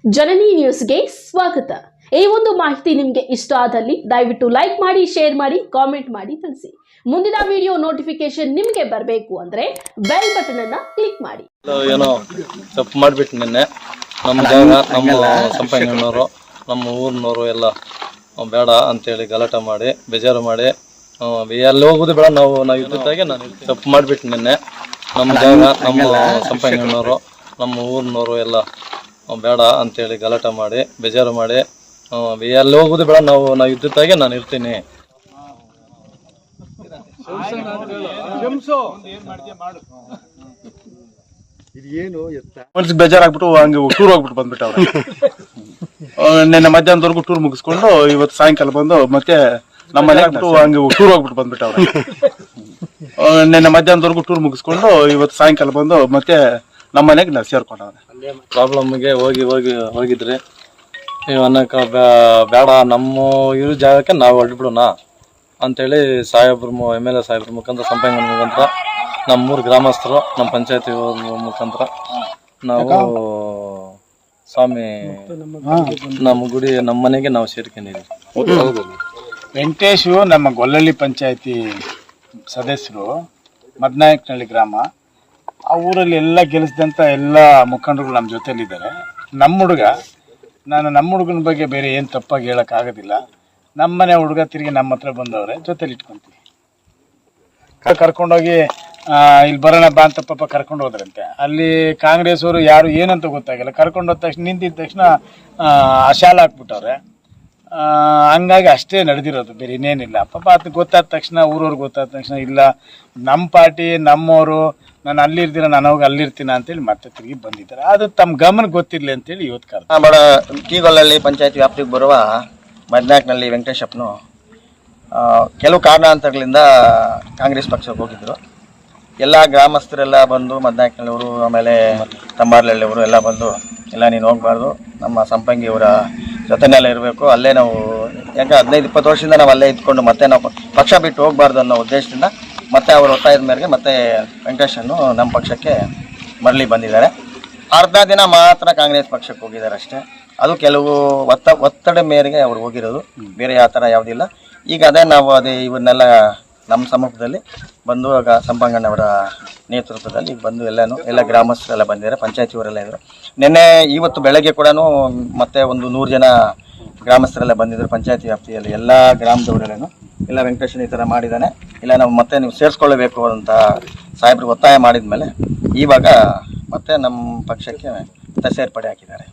ಜನನಿ ನ್ಯೂಸ್ಗೆ ಸ್ವಾಗತ. ಈ ಒಂದು ಮಾಹಿತಿ ನಿಮಗೆ ಇಷ್ಟ ಆದಲ್ಲಿ ದಯವಿಟ್ಟು ಲೈಕ್ ಮಾಡಿ, ಶೇರ್ ಮಾಡಿ, ಕಾಮೆಂಟ್ ಮಾಡಿ ತಿಳಿಸಿ. ಮುಂದಿನ ವಿಡಿಯೋ ನೋಟಿಫಿಕೇಶನ್ ನಿಮಗೆ ಬರಬೇಕು ಅಂದ್ರೆ ಬೆಲ್ ಬಟನ್ ಅನ್ನು ಕ್ಲಿಕ್ ಮಾಡಿ. ಏನೋ ತಪ್ಪು ಮಾಡಿಬಿಟ್ಟು ನಿನ್ನೆ ನಮ್ಮ ಜಾಗ ನಮ್ಮ ಸಂಪಂಗಣ್ಣವರು ನಮ್ಮ ಊರಿನವರು ಎಲ್ಲ ಬೇಡ ಅಂತೇಳಿ ಗಲಾಟೆ ಮಾಡಿ ಬೇಜಾರು ಮಾಡಿ ಎಲ್ಲಿ ಹೋಗೋದು ಬೇಡ ನಾವು ಇದ್ದಿದ್ದಾಗೆ ನಾನು ತಪ್ಪು ಮಾಡಿಬಿಟ್ಟು ನಿನ್ನೆ ನಮ್ಮ ಜಾಗ ನಮ್ಮ ಸಂಪಂಗಣ್ಣವರು ನಮ್ಮ ಊರಿನವರು ಎಲ್ಲ ಬೇಡ ಅಂತೇಳಿ ಗಲಾಟೆ ಮಾಡಿ ಬೇಜಾರು ಮಾಡಿ ಎಲ್ಲಿ ಹೋಗೋದು ಬೇಡ ನಾವು ಇದ್ದಿದ್ದಾಗೆ ನಾನು ಇರ್ತೀನಿ. ಮನ್ಸಿಗೆ ಬೇಜಾರಾಗ್ಬಿಟ್ಟು ಹಂಗೆ ಟೂರ್ ಹೋಗ್ಬಿಟ್ಟು ಬಂದ್ಬಿಟ್ಟು ಅವ್ರು ನಿನ್ನೆ ಮಧ್ಯಾಹ್ನದವರೆಗೂ ಟೂರ್ ಮುಗಿಸ್ಕೊಂಡು ಇವತ್ತು ಸಾಯಂಕಾಲ ಬಂದು ಮತ್ತೆ ನಮ್ಮ ಮನೆಗೆ ಹಂಗೆ ಟೂರ್ ಹೋಗ್ಬಿಟ್ಟು ಬಂದ್ಬಿಟ್ಟು ಅವ್ರು ನಿನ್ನೆ ಮಧ್ಯಾಹ್ನದವರೆಗೂ ಟೂರ್ ಮುಗಿಸ್ಕೊಂಡು ಇವತ್ತು ಸಾಯಂಕಾಲ ಬಂದು ಮತ್ತೆ ನಮ್ಮ ಮನೆಗೆ ನಾವು ಸೇರ್ಕೊಂಡವ್ರೆ. ಪ್ರಾಬ್ಲಮ್ಗೆ ಹೋಗಿದ್ರಿ ನೀವು ಅನ್ನಕ್ಕೆ ಬೇಡ ನಮ್ಮ ಇರೋ ಜಾಗಕ್ಕೆ ನಾವು ಹೊರಟ್ಬಿಡೋಣ ಅಂತೇಳಿ ಸಾಹೇಬ್ರ MLA ಸಾಹೇಬ್ರ ಮುಖಾಂತರ ಸಂಪಂಗನ ಮುಖಾಂತರ ನಮ್ಮೂರು ಗ್ರಾಮಸ್ಥರು ನಮ್ಮ ಪಂಚಾಯತಿ ಮುಖಾಂತರ ನಾವು ಸ್ವಾಮಿ ನಮ್ಮ ಗುಡಿ ನಮ್ಮ ಮನೆಗೆ ನಾವು ಸೇರ್ಕೊಂಡಿದ್ದೀವಿ. ವೆಂಕಟೇಶು ನಮ್ಮ ಗೊಲ್ಲಳ್ಳಿ ಪಂಚಾಯತಿ ಸದಸ್ಯರು, ಮದ್ನಾಯಕನಹಳ್ಳಿ ಗ್ರಾಮ. ಆ ಊರಲ್ಲಿ ಎಲ್ಲ ಗೆಲ್ಲಿಸಿದಂಥ ಎಲ್ಲ ಮುಖಂಡರುಗಳು ನಮ್ಮ ಜೊತೆಲಿದ್ದಾರೆ. ನಮ್ಮ ಹುಡುಗನ ಬಗ್ಗೆ ಬೇರೆ ಏನು ತಪ್ಪಾಗಿ ಹೇಳೋಕ್ಕಾಗೋದಿಲ್ಲ. ನಮ್ಮನೆ ಹುಡುಗ ತಿರುಗಿ ನಮ್ಮ ಹತ್ರ ಬಂದವ್ರೆ, ಜೊತೆಲಿ ಇಟ್ಕೊತೀವಿ. ಕರ್ಕೊಂಡೋಗಿ ಇಲ್ಲಿ ಬರೋಣ ಬಾ ಅಂತ ಪಾಪ ಕರ್ಕೊಂಡು ಹೋದ್ರಂತೆ. ಅಲ್ಲಿ ಕಾಂಗ್ರೆಸ್ ಅವರು ಯಾರು ಏನಂತ ಗೊತ್ತಾಗಿಲ್ಲ. ಕರ್ಕೊಂಡು ಹೋದ ತಕ್ಷಣ ನಿಂತಿದ್ದ ತಕ್ಷಣ ಶಾಲ ಹಾಕ್ಬಿಟ್ಟವ್ರೆ. ಹಂಗಾಗಿ ಅಷ್ಟೇ ನಡೆದಿರೋದು, ಬೇರೆ ಇನ್ನೇನಿಲ್ಲ. ಪಾಪ ಅದು ಗೊತ್ತಾದ ತಕ್ಷಣ ಊರವ್ರಿಗೆ ಗೊತ್ತಾದ ತಕ್ಷಣ ಇಲ್ಲ ನಮ್ಮ ಪಾರ್ಟಿ ನಮ್ಮವರು, ನಾನು ಅಲ್ಲಿರ್ತೀನ ನಾನು ಹೋಗಿ ಅಲ್ಲಿರ್ತೀನ ಅಂತೇಳಿ ಮತ್ತೆ ತಿರುಗಿ ಬಂದಿದ್ದಾರೆ. ಅದು ತಮ್ಮ ಗಮನ ಗೊತ್ತಿರಲಿ ಅಂತೇಳಿ ಇವತ್ತು ಕರೆದ ಬಡ ಕೀಗೊಲ್ಲಲ್ಲಿ ಪಂಚಾಯತ್ ವ್ಯಾಪ್ತಿಗೆ ಬರುವ ಮದ್ನಾಯಕನಹಳ್ಳಿ ವೆಂಕಟೇಶಪ್ಪನು ಕೆಲವು ಕಾರಣಾಂತರಗಳಿಂದ ಕಾಂಗ್ರೆಸ್ ಪಕ್ಷಕ್ಕೆ ಹೋಗಿದ್ದರು. ಎಲ್ಲ ಗ್ರಾಮಸ್ಥರೆಲ್ಲ ಬಂದು ಮದ್ನಾಯಕನಹಳ್ಳಿಯವರು ಆಮೇಲೆ ತಂಬಾರ್ಲಹಳ್ಳಿಯವರು ಎಲ್ಲ ಬಂದು ಇಲ್ಲ ನೀನು ಹೋಗಬಾರ್ದು, ನಮ್ಮ ಸಂಪಂಗಿಯವರ ಜೊತೆನೆಲ್ಲ ಇರಬೇಕು, ಅಲ್ಲೇ ನಾವು ಯಾಕೆ 15-20 ವರ್ಷದಿಂದ ನಾವು ಅಲ್ಲೇ ಇದ್ಕೊಂಡು ಮತ್ತೆ ನಾವು ಪಕ್ಷ ಬಿಟ್ಟು ಹೋಗಬಾರ್ದು ಅನ್ನೋ ಉದ್ದೇಶದಿಂದ ಮತ್ತೆ ಅವರ ಒತ್ತಾಯದ ಮೇರೆಗೆ ಮತ್ತೆ ವೆಂಕಟೇಶನ್ನು ನಮ್ಮ ಪಕ್ಷಕ್ಕೆ ಮರಳಿ ಬಂದಿದ್ದಾರೆ. ಅರ್ಧ ದಿನ ಮಾತ್ರ ಕಾಂಗ್ರೆಸ್ ಪಕ್ಷಕ್ಕೆ ಹೋಗಿದ್ದಾರೆ ಅಷ್ಟೇ. ಅದು ಕೆಲವು ಒತ್ತಡ ಮೇರೆಗೆ ಅವ್ರು ಹೋಗಿರೋದು, ಬೇರೆ ಯಾವ ಥರ ಯಾವುದಿಲ್ಲ. ಈಗ ನಾವು ಇವನ್ನೆಲ್ಲ ನಮ್ಮ ಸಮ್ಮುಖದಲ್ಲಿ ಬಂದು ಸಂಪಂಗಣ್ಣವರ ನೇತೃತ್ವದಲ್ಲಿ ಈಗ ಬಂದು ಎಲ್ಲ ಗ್ರಾಮಸ್ಥರೆಲ್ಲ ಬಂದಿದ್ದಾರೆ, ಪಂಚಾಯತಿಯವರೆಲ್ಲ ಇದ್ದರು. ಇವತ್ತು ಬೆಳಗ್ಗೆ ಕೂಡ ಮತ್ತೆ ಒಂದು 100 ಜನ ಗ್ರಾಮಸ್ಥರೆಲ್ಲ ಬಂದಿದ್ದರು ಪಂಚಾಯತಿ ವ್ಯಾಪ್ತಿಯಲ್ಲಿ. ಎಲ್ಲ ಗ್ರಾಮದವರೆಲ್ಲೂ ಇಲ್ಲ ವೆಂಕಟೇಶನ್ ಈ ಥರ ಮಾಡಿದ್ದಾನೆ, ಇಲ್ಲ ನಾವು ಮತ್ತೆ ನೀವು ಸೇರಿಸ್ಕೊಳ್ಳಬೇಕು ಅಂತ ಸಾಹೇಬ್ರಿಗೆ ಒತ್ತಾಯ ಮಾಡಿದ ಮೇಲೆ ಇವಾಗ ಮತ್ತೆ ನಮ್ಮ ಪಕ್ಷಕ್ಕೆ ಮತ್ತೆ ಸೇರ್ಪಡೆ ಹಾಕಿದ್ದಾರೆ.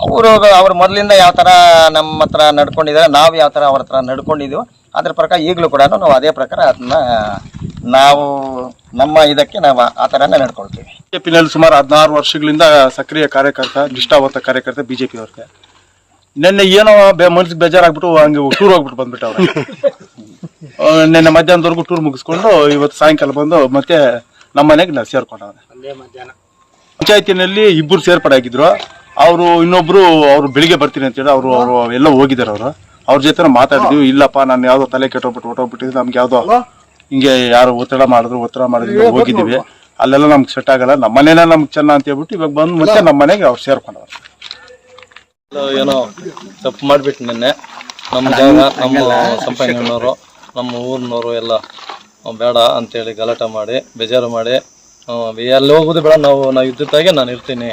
ಅವರು ಮೊದಲಿಂದ ಯಾವ ಥರ ನಮ್ಮ ಹತ್ರ ನಡ್ಕೊಂಡಿದ್ದಾರೆ, ನಾವು ಯಾವ ಥರ ಅವ್ರ ಹತ್ರ ನಡ್ಕೊಂಡಿದ್ದೀವೋ ಅದ್ರ ಪ್ರಕಾರ ಈಗಲೂ ಕೂಡ ನಾವು ಅದೇ ಪ್ರಕಾರ ಅದನ್ನ ನಾವು ನಮ್ಮ ಇದಕ್ಕೆ ನಾವು ಆ ಥರನೇ ನಡ್ಕೊಳ್ತೀವಿ. ಬಿಜೆಪಿನಲ್ಲಿ ಸುಮಾರು 16 ವರ್ಷಗಳಿಂದ ಸಕ್ರಿಯ ಕಾರ್ಯಕರ್ತ, ನಿಷ್ಠಾವಂತ ಕಾರ್ಯಕರ್ತ ಬಿಜೆಪಿ ಅವ್ರಿಗೆ. ನಿನ್ನೆ ಏನೋ ಮನ್ಸಿಗೆ ಬೇಜಾರಾಗ್ಬಿಟ್ಟು ಹಂಗೆ ಟೂರ್ ಹೋಗ್ಬಿಟ್ಟು ಬಂದ್ಬಿಟ್ಟು ಅವ್ರು ನಿನ್ನೆ ಮಧ್ಯಾಹ್ನದವರೆಗೂ ಟೂರ್ ಮುಗಿಸ್ಕೊಂಡು ಇವತ್ತು ಸಾಯಂಕಾಲ ಬಂದು ಮತ್ತೆ ನಮ್ಮ ಮನೆಗೆ ನಾವು ಸೇರ್ಕೊಂಡವ್ರೆ. ಪಂಚಾಯತಿನಲ್ಲಿ 2 ಸೇರ್ಪಡೆ ಆಗಿದ್ರು. ಅವರು ಇನ್ನೊಬ್ರು ಅವ್ರು ಬೆಳಿಗ್ಗೆ ಬರ್ತೀನಿ ಅಂತೇಳಿ ಅವರು ಎಲ್ಲ ಹೋಗಿದ್ದಾರೆ. ಅವ್ರ ಜೊತೆ ಮಾತಾಡಿದ್ವಿ. ಇಲ್ಲಪ್ಪ ನಾನು ಯಾವುದೋ ತಲೆ ಹೊಟ್ಟೋಗ್ಬಿಟ್ಟಿದ್ವಿ, ನಮ್ಗೆ ಯಾವುದೋ ಹಿಂಗೆ ಯಾರು ಒತ್ತಡ ಮಾಡಿದ್ರು ಹೋಗಿದ್ದೀವಿ, ಅಲ್ಲೆಲ್ಲ ನಮ್ಗೆ ಸೆಟ್ ಆಗಲ್ಲ, ನಮ್ಮ ಮನೇನ ನಮ್ಗೆ ಚೆನ್ನ ಅಂತ ಹೇಳ್ಬಿಟ್ಟು ಇವಾಗ ಬಂದು ಮತ್ತೆ ನಮ್ಮ ಮನೆಗೆ ಅವ್ರು ಸೇರ್ಕೊಂಡವ್ರು. ಏನೋ ತಪ್ಪು ಮಾಡಿಬಿಟ್ಟು ನಿನ್ನೆ ನಮ್ಮ ಜಾಗ ನಮ್ಮ ಸಂಪಂಗಣ್ಣವರು ನಮ್ಮ ಊರಿನವರು ಎಲ್ಲ ಬೇಡ ಅಂತೇಳಿ ಗಲಾಟೆ ಮಾಡಿ ಬೇಜಾರು ಮಾಡಿ ಎಲ್ಲಿ ಹೋಗೋದು ಬೇಡ ನಾವು ಇದ್ದಿದ್ದಾಗೆ ನಾನು ಇರ್ತೀನಿ.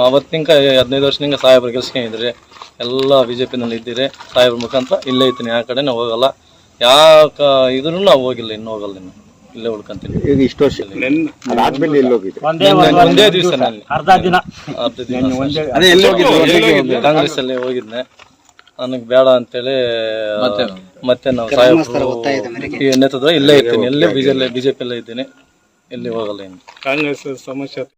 ಅವತ್ತಿನ 15 ವರ್ಷದಿಂದ ಸಾಹೇಬ್ರು ಗೆಲ್ಸ್ಕೊಂಡಿದ್ರಿ, ಎಲ್ಲ BJPನಲ್ಲಿ ಇದ್ದೀರಿ, ಸಾಹೇಬ್ರ ಮುಖಾಂತರ ಇಲ್ಲೇ ಇರ್ತೀನಿ, ಆ ಕಡೆ ನಾವು ಹೋಗಲ್ಲ, ಯಾಕೆ ಇದ್ರೂ ನಾವು ಹೋಗಿಲ್ಲ, ಇನ್ನೂ ಹೋಗಲ್ಲ, ಇನ್ನು ಇಲ್ಲೇ ಉಳ್ಕೊಂತೀನಿ. ಒಂದೇ ದಿವಸ ಕಾಂಗ್ರೆಸ್ ಅಲ್ಲಿ ಹೋಗಿದ್ನೆ, ನನಗೆ ಬೇಡ ಅಂತೇಳಿ ಮತ್ತೆ ನಾವು ಸಾಹೇಬ್ರು ನೇತೃತ್ವ ಇಲ್ಲೇ ಇರ್ತೀನಿ, ಎಲ್ಲೇ BJP ಇದ್ದೀನಿ, ಎಲ್ಲಿ ಹೋಗಲ್ಲ ಇನ್ನು. ಕಾಂಗ್ರೆಸ್ ಸಮಸ್ಯೆ